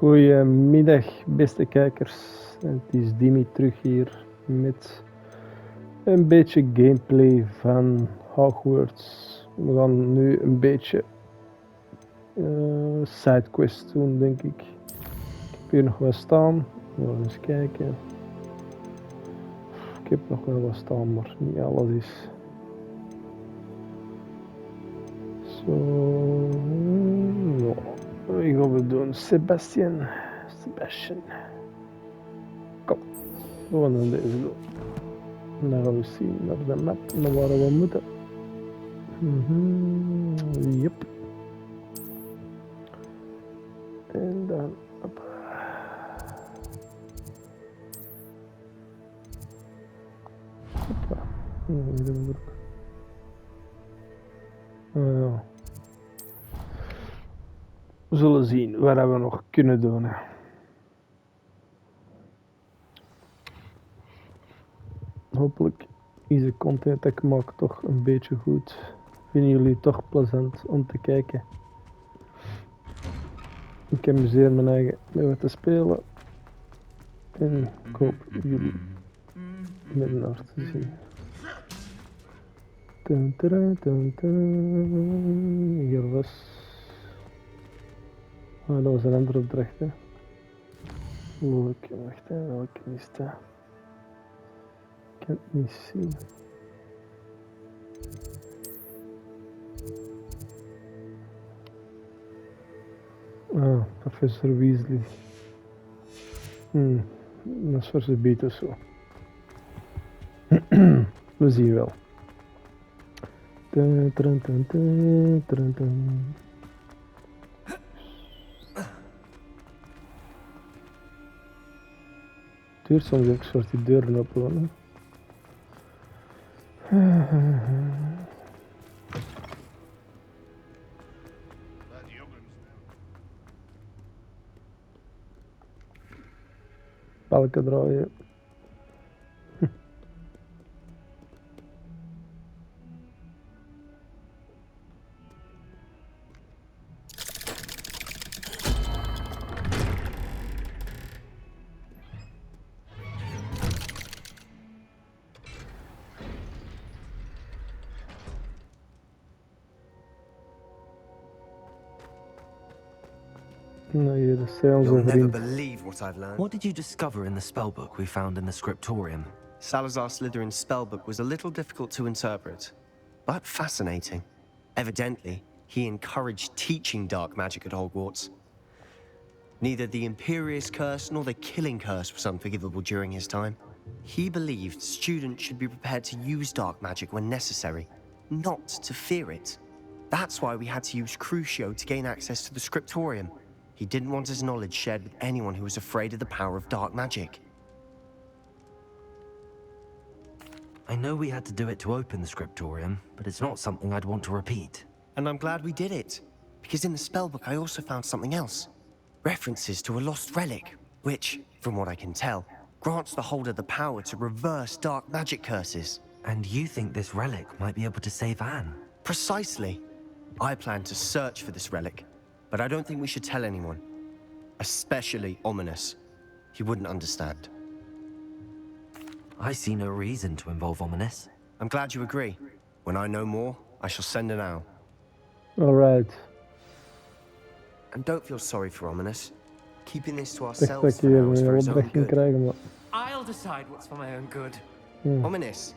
Goedemiddag, beste kijkers. Het is Dimi terug hier met een beetje gameplay van Hogwarts. We gaan nu een beetje sidequests doen, denk ik. Ik heb hier nog wat staan. Eens kijken. Ik heb nog wel wat staan, maar niet alles is. Zo. Wat gaan we doen? Sebastian. Kom, we gaan dan deze doen. En dan gaan we zien naar de map, naar waar we moeten. Yep. En dan op. Hoppa. Ja. We zullen zien wat we nog kunnen doen. Hopelijk is de content dat ik maak toch een beetje goed. Vinden jullie toch plezant om te kijken? Ik amuseer mijn eigen met wat te spelen. En ik hoop jullie met naar te zien. Hier was... Ah, dat was een andere opdracht, hè. Wacht, hè. Welke is dat? Ik kan het niet zien. Ah, professor Weasley. Dat is voor zijn beat of zo. We zien wel. Het duurt soms ook soort die deuren open. Balken draaien. Nee, dat zijn onze You'll never vriend. believe what I've learned. What did you discover in the spellbook we found in the scriptorium? Salazar Slytherin's spellbook was a little difficult to interpret, but fascinating. Evidently, he encouraged teaching dark magic at Hogwarts. Neither the Imperious Curse nor the Killing Curse was unforgivable during his time. He believed students should be prepared to use dark magic when necessary, not to fear it. That's why we had to use Crucio to gain access to the scriptorium. He didn't want his knowledge shared with anyone who was afraid of the power of dark magic. I know we had to do it to open the scriptorium, but it's not something I'd want to repeat. And I'm glad we did it, because in the spellbook I also found something else. References to a lost relic, which, from what I can tell, grants the holder the power to reverse dark magic curses. And you think this relic might be able to save Anne? Precisely. I plan to search for this relic, but I don't think we should tell anyone. Especially Ominous. He wouldn't understand. I see no reason to involve Ominous. I'm glad you agree. When I know more, I shall send an owl. Alright. And don't feel sorry for Ominous. Keeping this to Ik dacht dat ourselves ik for hier now is for een his own opdracht ging good. krijgen, maar... I'll decide what's for my own good. Ominous,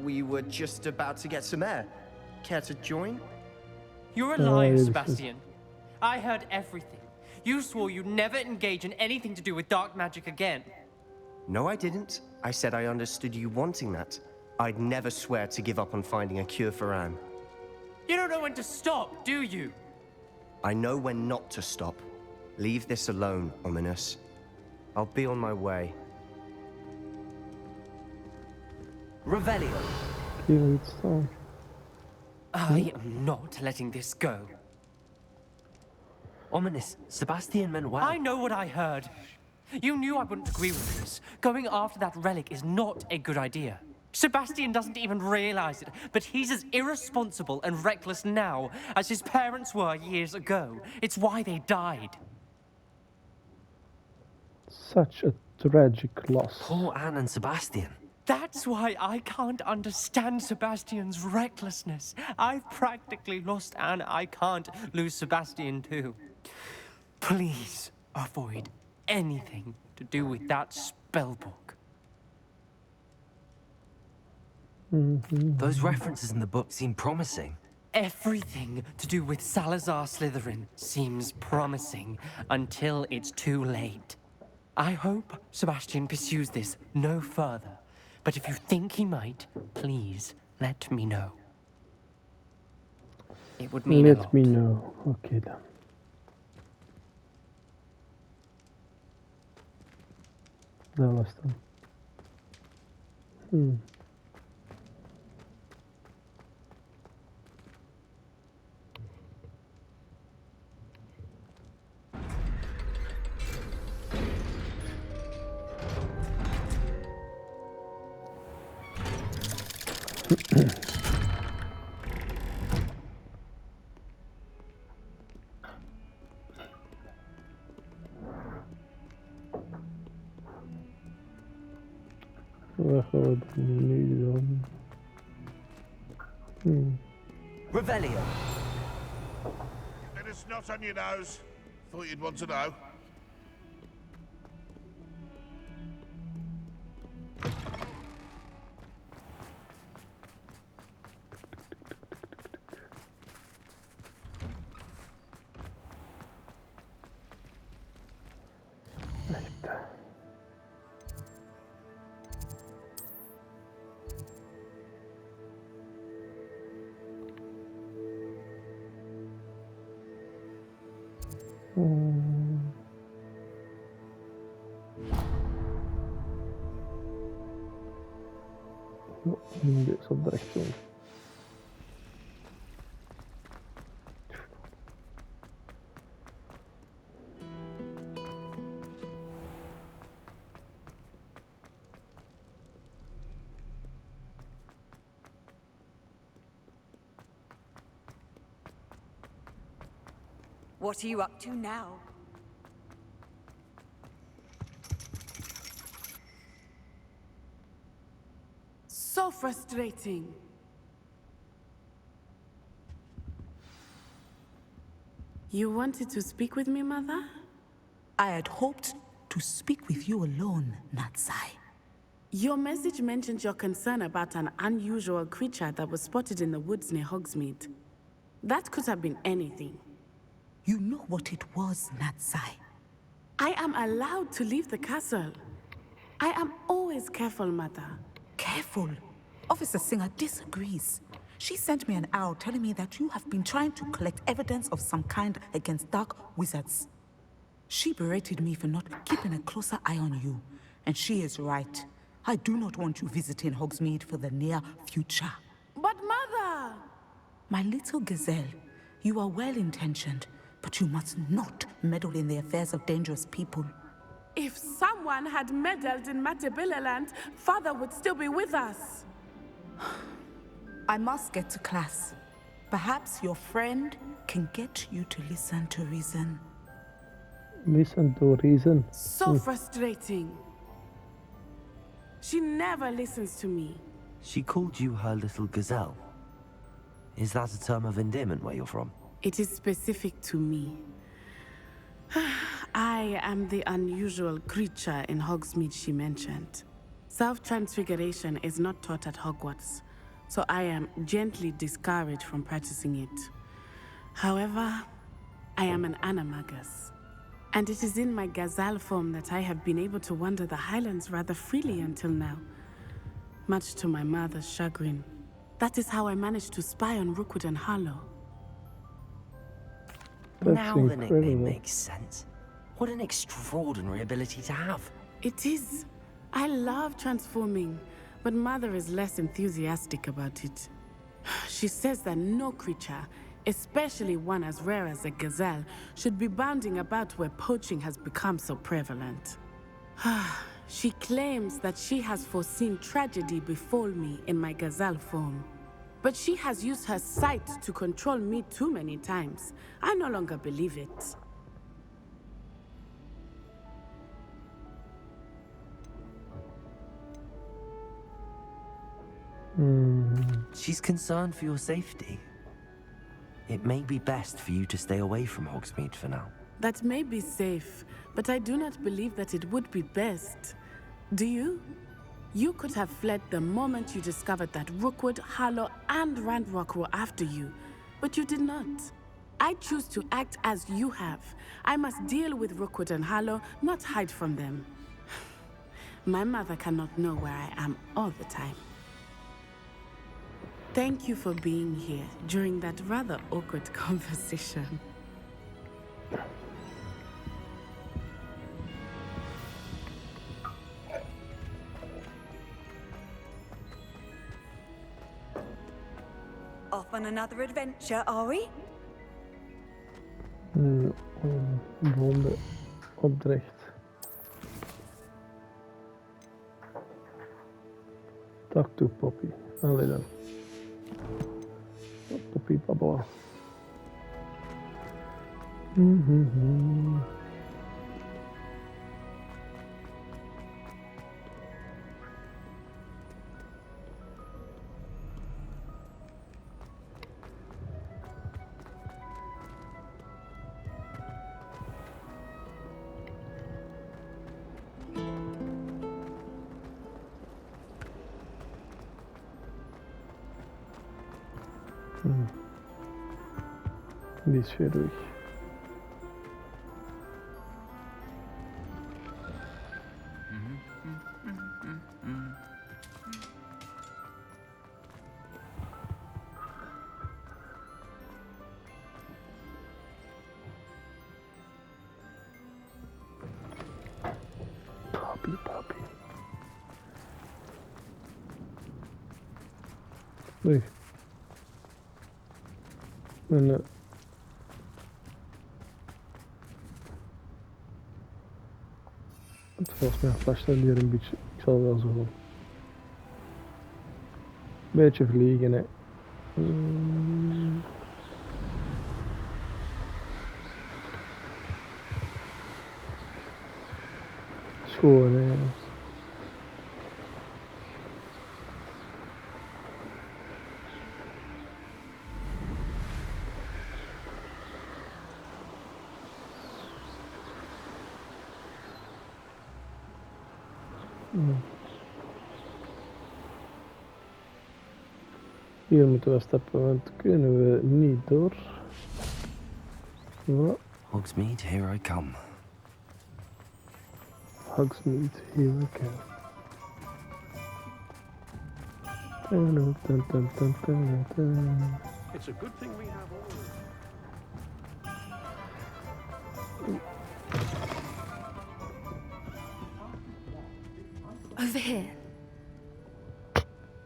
we were just about to get some air. Care to join? You're a liar, Sebastian. I heard everything. You swore you'd never engage in anything to do with dark magic again. No, I didn't. I said I understood you wanting that. I'd never swear to give up on finding a cure for Anne. You don't know when to stop, do you? I know when not to stop. Leave this alone, Ominous. I'll be on my way. Revelio! Hier iets staan. I am not letting this go. Ominous, Sebastian meant well. I know what I heard. You knew I wouldn't agree with this. Going after that relic is not a good idea. Sebastian doesn't even realize it, but he's as irresponsible and reckless now as his parents were years ago. It's why they died. Such a tragic loss. Poor Anne and Sebastian. That's why I can't understand Sebastian's recklessness. I've practically lost Anne. I can't lose Sebastian too. Please avoid anything to do with that spellbook. Those references in the book seem promising. Everything to do with Salazar Slytherin seems promising until it's too late. I hope Sebastian pursues this no further. But if you think he might, please let me know. It would mean a lot. Let me know. Okay then. Dat was dan. Wat gaan we dan nu doen? Revelio. Bit of snot on your nose. Thought you'd want to know. Nu deze opdracht doen. What are you up to now? So frustrating. You wanted to speak with me, Mother? I had hoped to speak with you alone, Natsai. Your message mentioned your concern about an unusual creature that was spotted in the woods near Hogsmeade. That could have been anything. You know what it was, Natsai. I am allowed to leave the castle. I am always careful, Mother. Careful. Officer Singer disagrees. She sent me an owl telling me that you have been trying to collect evidence of some kind against dark wizards. She berated me for not keeping a closer eye on you. And she is right. I do not want you visiting Hogsmeade for the near future. But Mother! My little gazelle, you are well-intentioned, but you must not meddle in the affairs of dangerous people. If someone had meddled in Matabeleland, Father would still be with us. I must get to class. Perhaps your friend can get you to listen to reason. Listen to reason. So frustrating. She never listens to me. She called you her little gazelle. Is that a term of endearment where you're from? It is specific to me. I am the unusual creature in Hogsmeade she mentioned. Self-transfiguration is not taught at Hogwarts, so I am gently discouraged from practicing it. However, I am an animagus, and it is in my gazelle form that I have been able to wander the Highlands rather freely until now, much to my mother's chagrin. That is how I managed to spy on Rookwood and Harlow. Now the nickname incredible. makes sense. What an extraordinary ability to have. It is. I love transforming, but Mother is less enthusiastic about it. She says that no creature, especially one as rare as a gazelle, should be bounding about where poaching has become so prevalent. She claims that she has foreseen tragedy befall me in my gazelle form. But she has used her sight to control me too many times. I no longer believe it. She's concerned for your safety. It may be best for you to stay away from Hogsmeade for now. That may be safe, but I do not believe that it would be best. Do you? You could have fled the moment you discovered that Rookwood, Harlow, and Ranrock were after you, but you did not. I choose to act as you have. I must deal with Rookwood and Harlow, not hide from them. My mother cannot know where I am all the time. Thank you for being here during that rather awkward conversation. Off on another adventure, are we? Volgende opdracht. Talk to Poppy. Allee dan. Poppy Baba. Die is weer weg. Poppy. Oei. En volgens mij flasht dat hier een beetje. Ik zal wel zo een beetje vliegen, hè. Schoon, hè. Hier moeten we stappen, want kunnen we niet door. Voilà. Hogsmeade, here I come. Hogsmeade, here we go. It's a good thing we have all. Over here.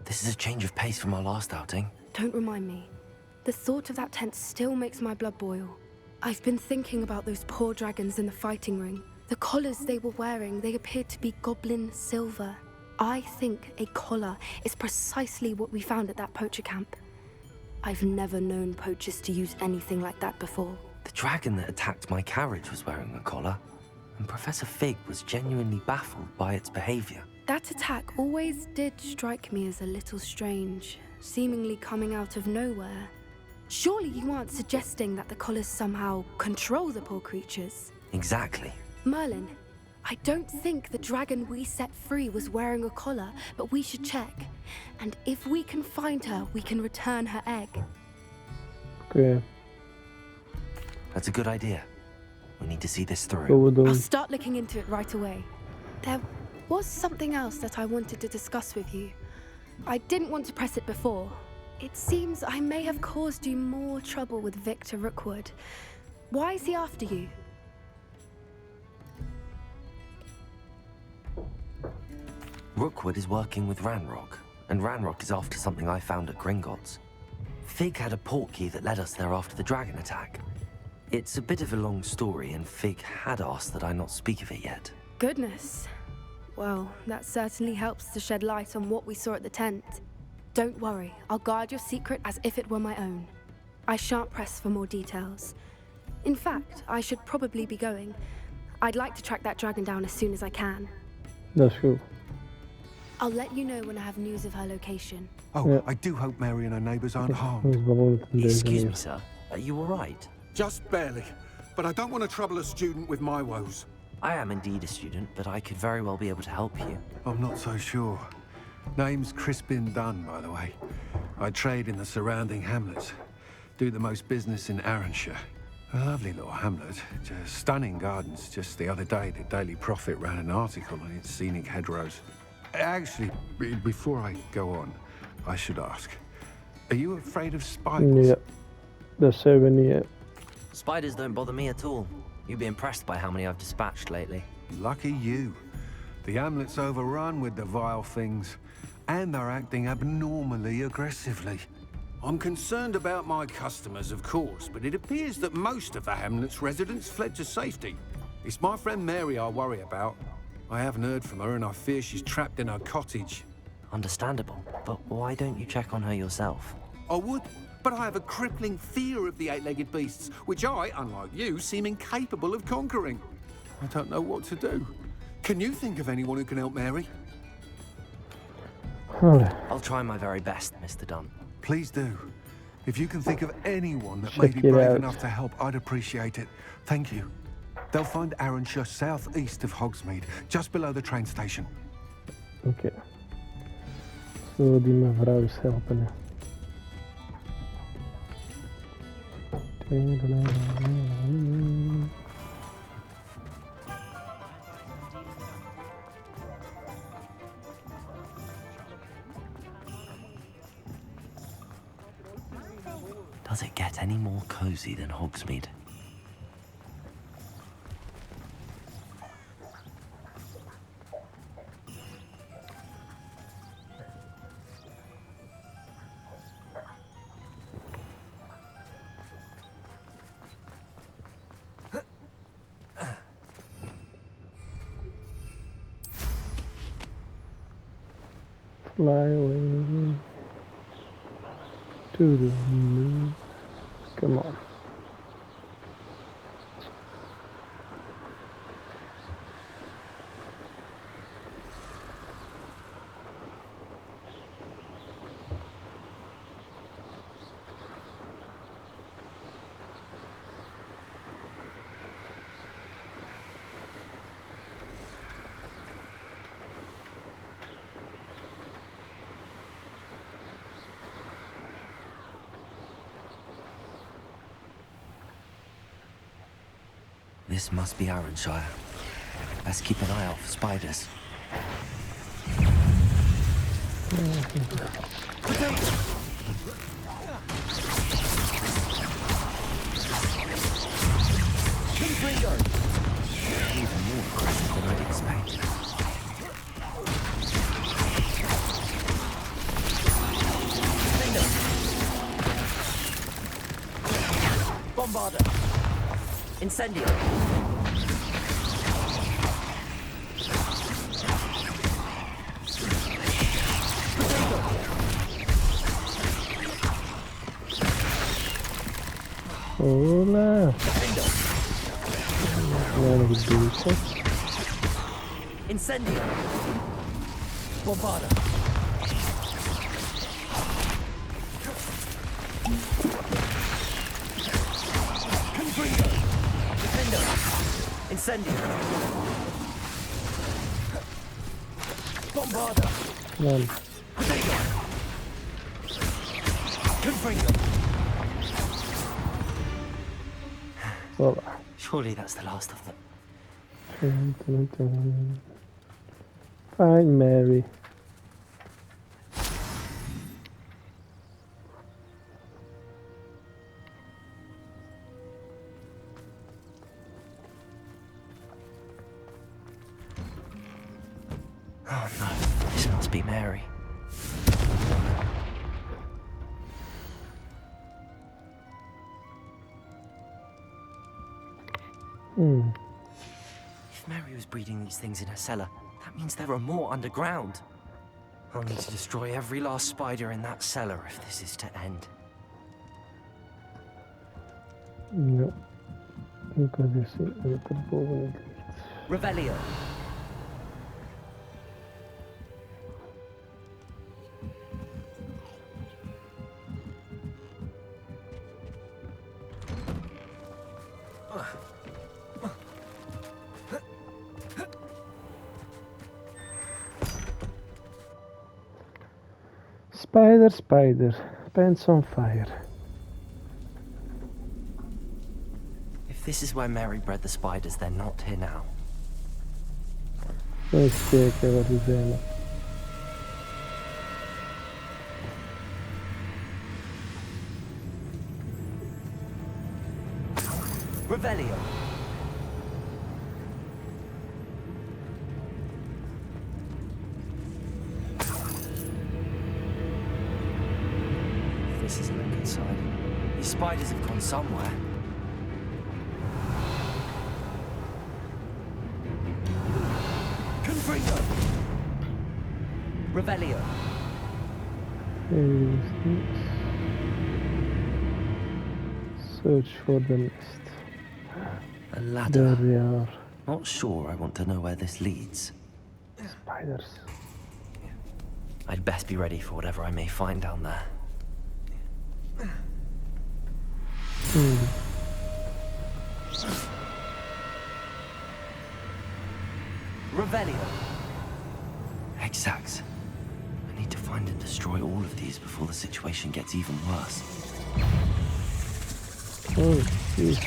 This is a change of pace from our last outing. Don't remind me. The thought of that tent still makes my blood boil. I've been thinking about those poor dragons in the fighting ring. The collars they were wearing, they appeared to be goblin silver. I think a collar is precisely what we found at that poacher camp. I've never known poachers to use anything like that before. The dragon that attacked my carriage was wearing a collar, and Professor Fig was genuinely baffled by its behavior. That attack always did strike me as a little strange, seemingly coming out of nowhere. Surely you aren't suggesting that the collars somehow control the poor creatures? Exactly. Merlin, I don't think the dragon we set free was wearing a collar, but we should check. And if we can find her, we can return her egg. Okay. That's a good idea. We need to see this through. I'll start looking into it right away. There was something else that I wanted to discuss with you. I didn't want to press it before. It seems I may have caused you more trouble with Victor Rookwood. Why is he after you? Rookwood is working with Ranrock, and Ranrock is after something I found at Gringotts. Fig had a portkey that led us there after the dragon attack. It's a bit of a long story, and Fig had asked that I not speak of it yet. Goodness. Well, that certainly helps to shed light on what we saw at the tent. Don't worry, I'll guard your secret as if it were my own. I shan't press for more details. In fact, I should probably be going. I'd like to track that dragon down as soon as I can. Dat is goed. I'll let you know when I have news of her location. Oh, Yeah. I do hope Mary and her neighbours aren't Ons harmed. babbelen in deze Excuse me, manier. sir. Are you all right? Just barely. But I don't want to trouble a student with my woes. I am indeed a student, but I could very well be able to help you. I'm not so sure. Name's Crispin Dunn, by the way. I trade in the surrounding hamlets. Do the most business in Arranshire. A lovely little hamlet. Just stunning gardens. Just the other day, the Daily Prophet ran an article on its scenic hedgerows. Actually, before I go on, I should ask. Are you afraid of spiders? Ja, dat zijn we niet. Hè. Spiders don't bother me at all. You'd be impressed by how many I've dispatched lately. Lucky you. The hamlet's overrun with the vile things, and they're acting abnormally aggressively. I'm concerned about my customers, of course, but it appears that most of the hamlet's residents fled to safety. It's my friend Mary I worry about. I haven't heard from her, and I fear she's trapped in her cottage. Understandable, but why don't you check on her yourself? I would, but I have a crippling fear of the eight-legged beasts, which I, unlike you, seem incapable of conquering. I don't know what to do. Can you think of anyone who can help Mary? Allee, I'll try my very best, Mr. Dunn. Please do. If you can think of anyone that Check may be it brave out. enough to help, I'd appreciate it. Thank you. They'll find Arranshire southeast of Hogsmeade, just below the train station. oké. Zullen we die mevrouw eens helpen? Hè? Does it get any more cozy than Hogsmeade? Fly away to the moon. Come on. This must be Arranshire. Let's keep an eye out for spiders. Even more aggressive than I'd expected. Bombarder! Incendio! Hola. Kleine gedoetje. Incendio! Bombarder! Incendio! Bombarder! Man. Voilà. Surely that's the last of them. Dun, dun, dun. Fine, Mary. Oh no, this must be Mary. If Mary was breeding these things in her cellar, that means there are more underground. I'll need to destroy every last spider in that cellar if this is to end. Ja. Ik kan eens zien wat er bovenin ligt. Revelio. Spider, spider, pants on fire. If this is where Mary bred the spiders, they're not here now. Eens kijken waar die zijn. Revelio. This isn't a good sign. These spiders have gone somewhere. Confringo. Revelio. Search for the nest. A ladder. There they are. Not sure I want to know where this leads. Spiders. I'd best be ready for whatever I may find down there. Revelio. Exact. I need to find and destroy all of these before the situation gets even worse. Oh, geez.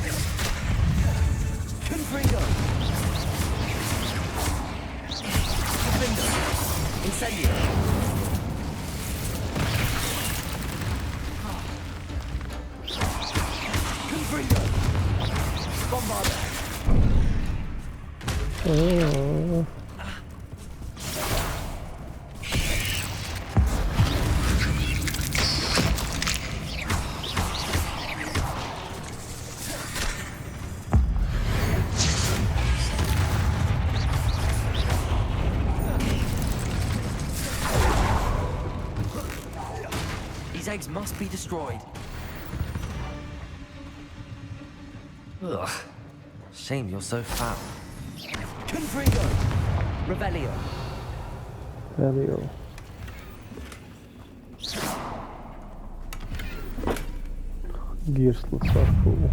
Confringo. Confringo. Incendio. Confringo. Bombarda. Oh. These eggs must be destroyed. Ugh. Shame you're so foul. Confringo. Revelio. Revelio. Gears looks so cool.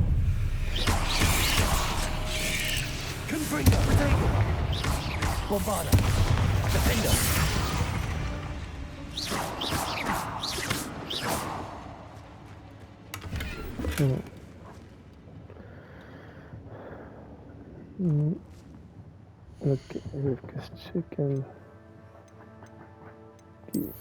Confringo. Protego. Bombarda. Defender. Okay, even checken. Hier.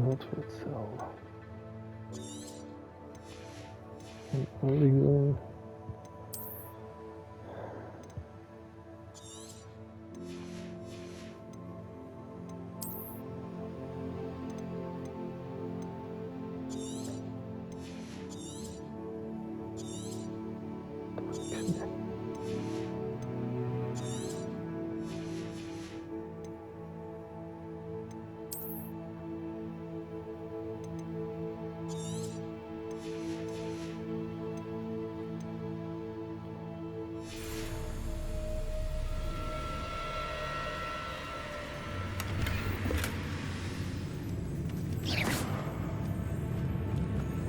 Wat voor hetzelfde. Polygon.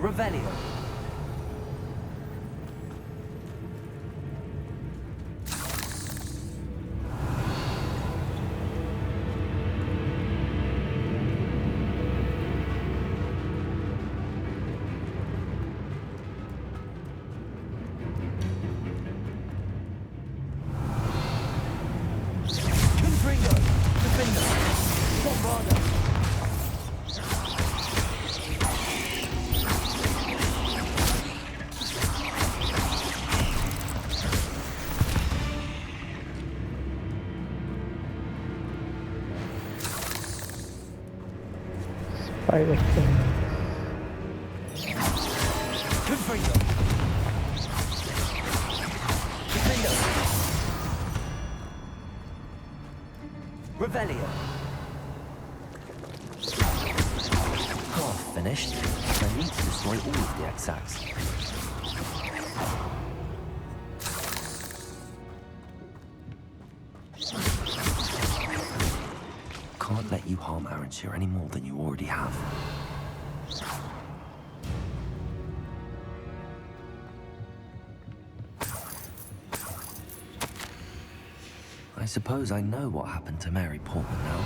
Revelio. Confringo. Defender. Bombarda. Fire tank. Confringo. Defendo. Revelio. Half finished. I need to destroy all of the X-Acts. Can't let you harm Aranshire any more than you already have. I suppose I know what happened to Mary Portman now.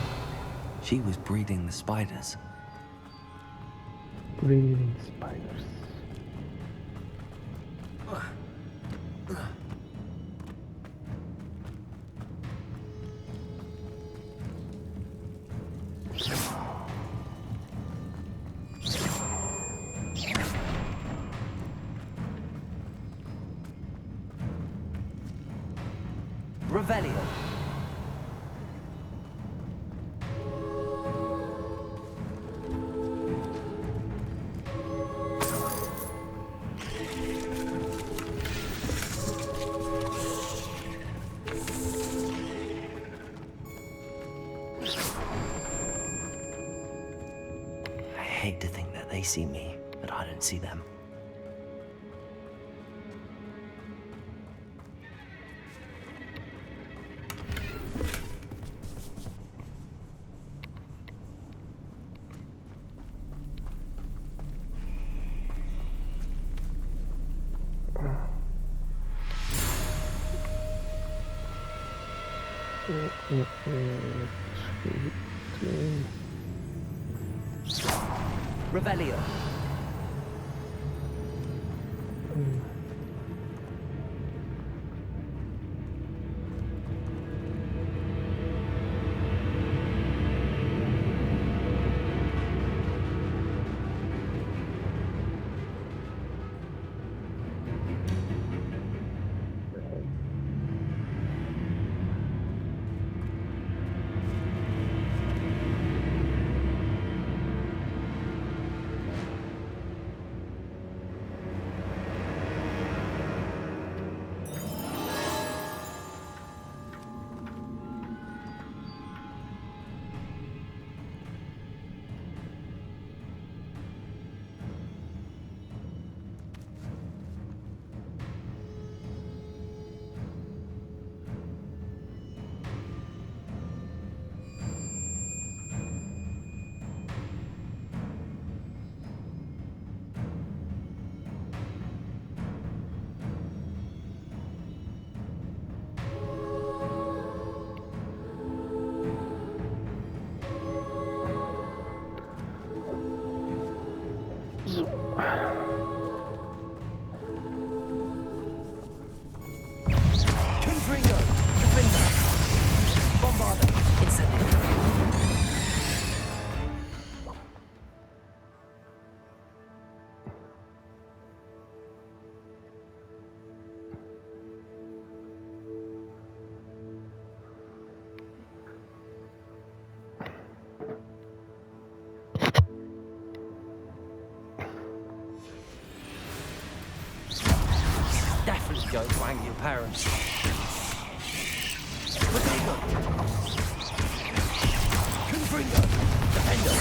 She was breeding the spiders. Breeding spiders. Revelio. I hate to think that they see me, but I don't see them. Revelio. Confringo. Defendo. Bombarda. Incendio. Definitely going to hang your parents. Potato. Confringo. Defendo.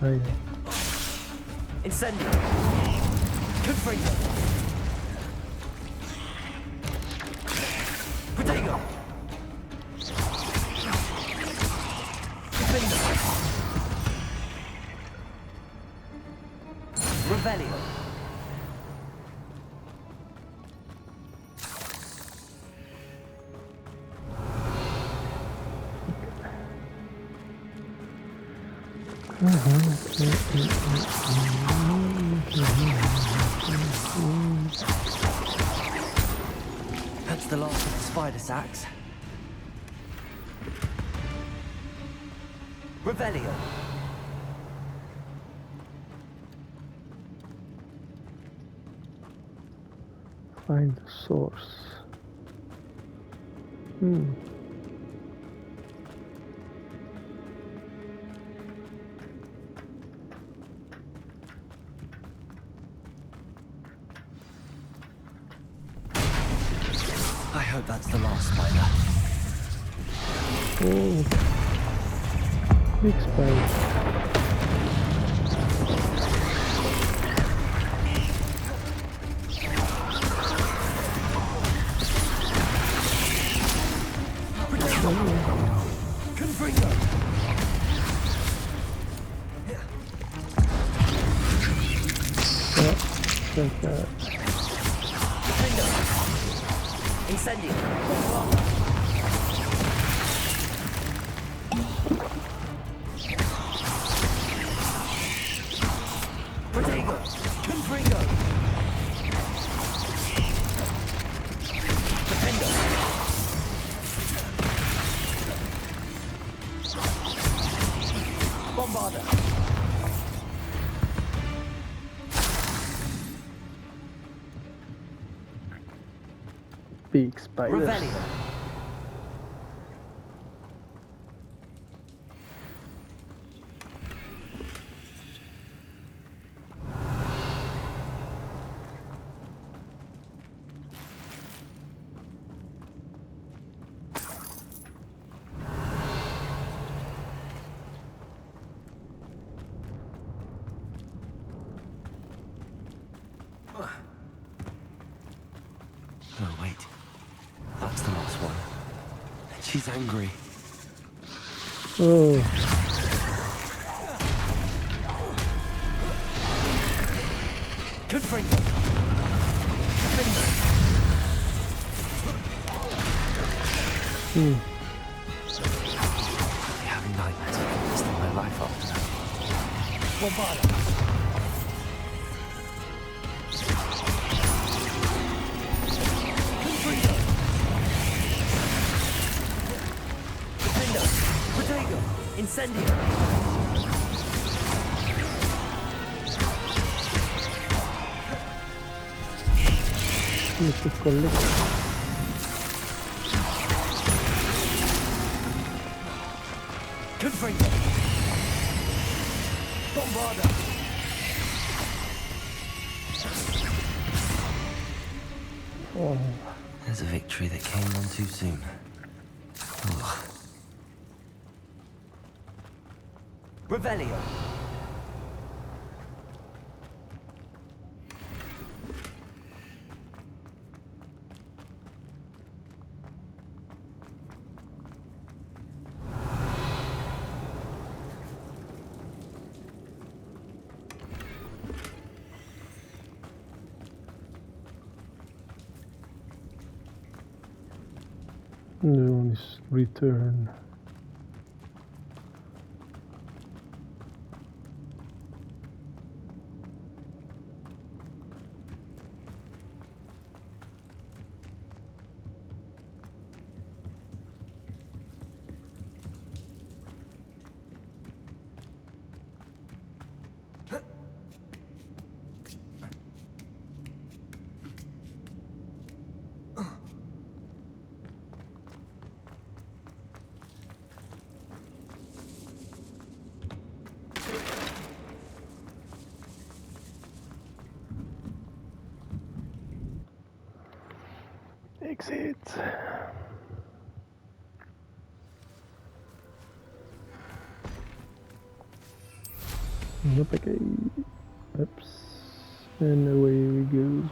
Oh, yeah. Incendio. Confringo. Potato. Defendo. Revelio. That's the last of the spider sacks. Revelio. Find the source. I hope that's the last spider. Oh, big spider. Like that. Incendio. Protego. Confringo. Defendo. Bombarda. Big spiders. Revelio. Oh, wait. That's the last one. She's angry. Oh, Confringo. Having nightmares. It's not my life after that. Bombarda. Confringo. Defendo. Protego. Incendio. Mr. Collect. Confringo. Bombarda. Oh, There's a victory that came on too soon. Ugh. Revelio. the one is return. Exit. Okay. Oops. And away we go.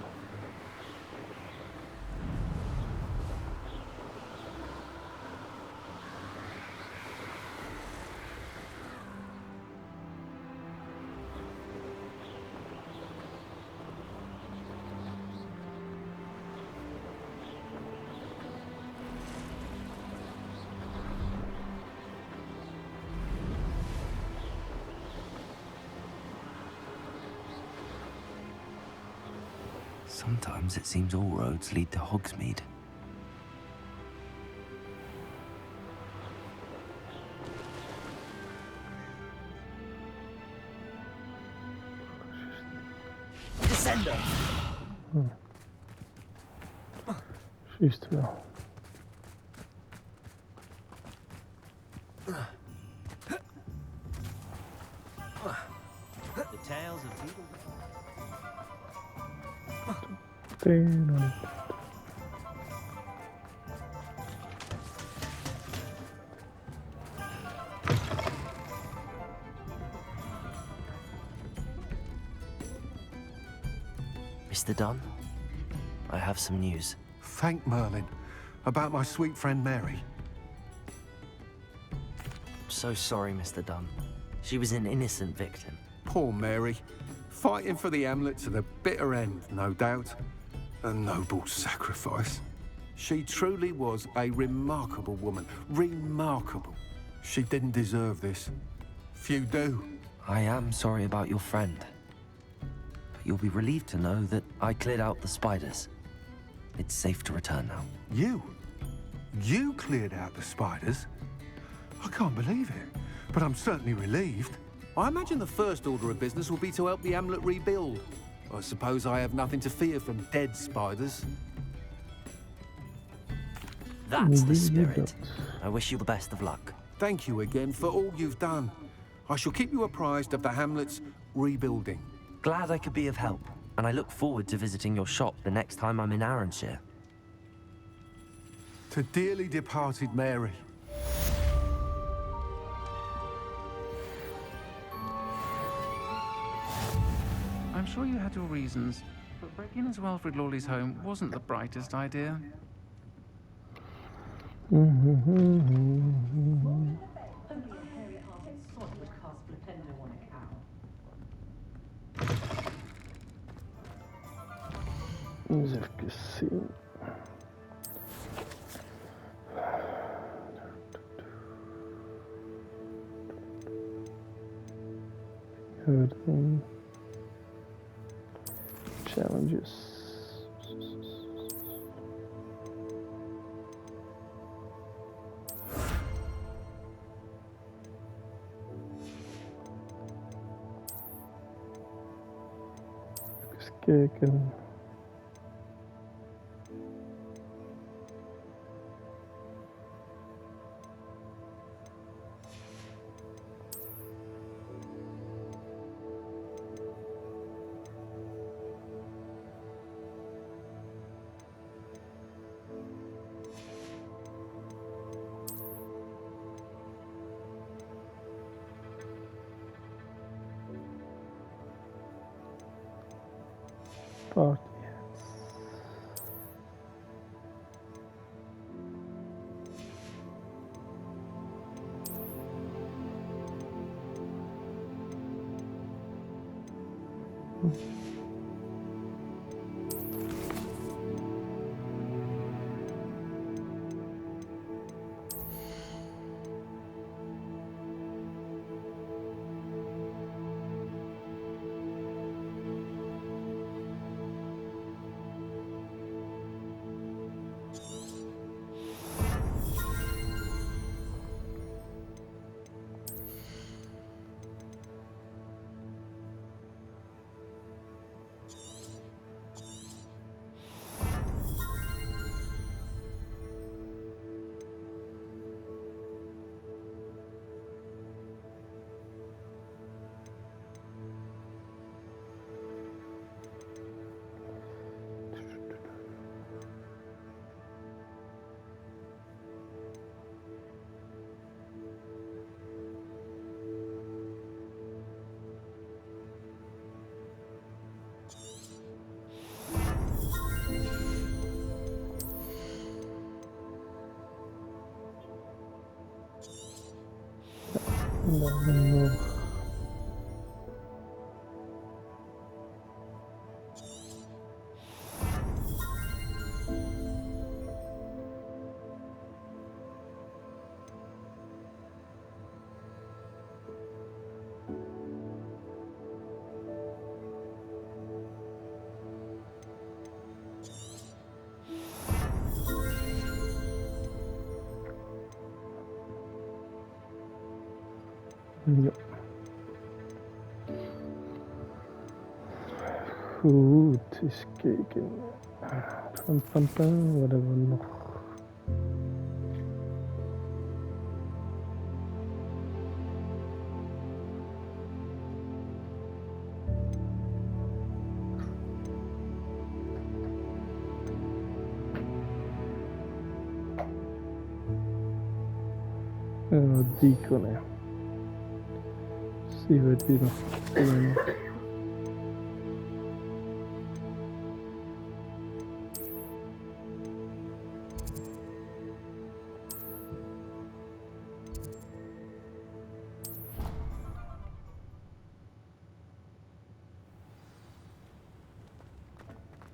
Sometimes it seems all roads lead to Hogsmeade. Descendo! Juist wel. The tales of people. Mr. Dunn, I have some news. Thank Merlin. About my sweet friend Mary. So sorry, Mr. Dunn. She was an innocent victim. Poor Mary. Fighting for the Hamlet to the bitter end, no doubt. A noble sacrifice. She truly was a remarkable woman. Remarkable. She didn't deserve this. Few do. I am sorry about your friend. But you'll be relieved to know that I cleared out the spiders. It's safe to return now. You? You cleared out the spiders? I can't believe it, but I'm certainly relieved. I imagine the first order of business will be to help the Hamlet rebuild. I suppose I have nothing to fear from dead spiders. That's the spirit. I wish you the best of luck. Thank you again for all you've done. I shall keep you apprised of the Hamlet's rebuilding. Glad I could be of help, and I look forward to visiting your shop the next time I'm in Arranshire. To dearly departed Mary. I'm sure you had your reasons, but breaking into Wilfred Lawley's home wasn't the brightest idea. Eens even zien. Hurdle. Challenges. Eens kijken. Party hats. En dan nog. Ja. Goed, eens kijken. Wat hebben we nog? Die kunnen. Zien we die nog kunnen.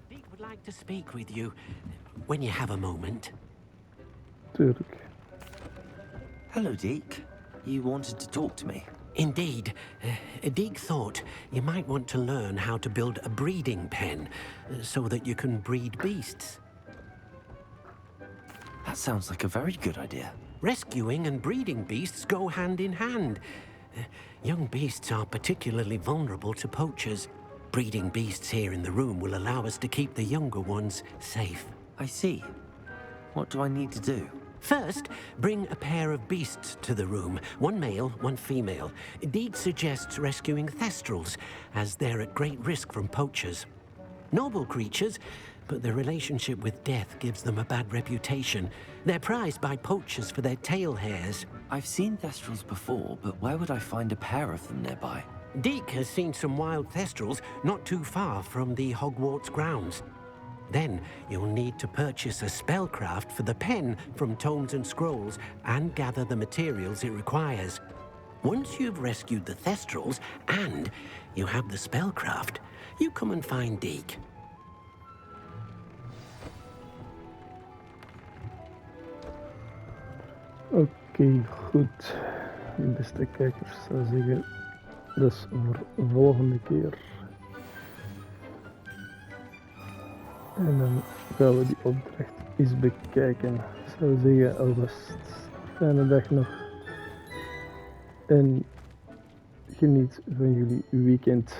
Deke would like to speak with you when you have a moment. Tuurlijk. Hello, Deke. You wanted to talk to me? Indeed. Deke thought you might want to learn how to build a breeding pen so that you can breed beasts. That sounds like a very good idea. Rescuing and breeding beasts go hand in hand. Young beasts are particularly vulnerable to poachers. Breeding beasts here in the room will allow us to keep the younger ones safe. I see. What do I need to do? First, bring a pair of beasts to the room. One male, one female. Deke suggests rescuing thestrals, as they're at great risk from poachers. Noble creatures, but their relationship with death gives them a bad reputation. They're prized by poachers for their tail hairs. I've seen thestrals before, but where would I find a pair of them nearby? Deke has seen some wild thestrals not too far from the Hogwarts grounds. Then you'll need to purchase a spellcraft for the pen from Tomes and Scrolls and gather the materials it requires. Once you've rescued the thestrals and you have the spellcraft, you come and find Deke. Oké, goed. Beste kijkers, zou zeggen, dus voor de volgende keer. En dan gaan we die opdracht eens bekijken. Ik zou zeggen, alvast fijne dag nog. En geniet van jullie weekend.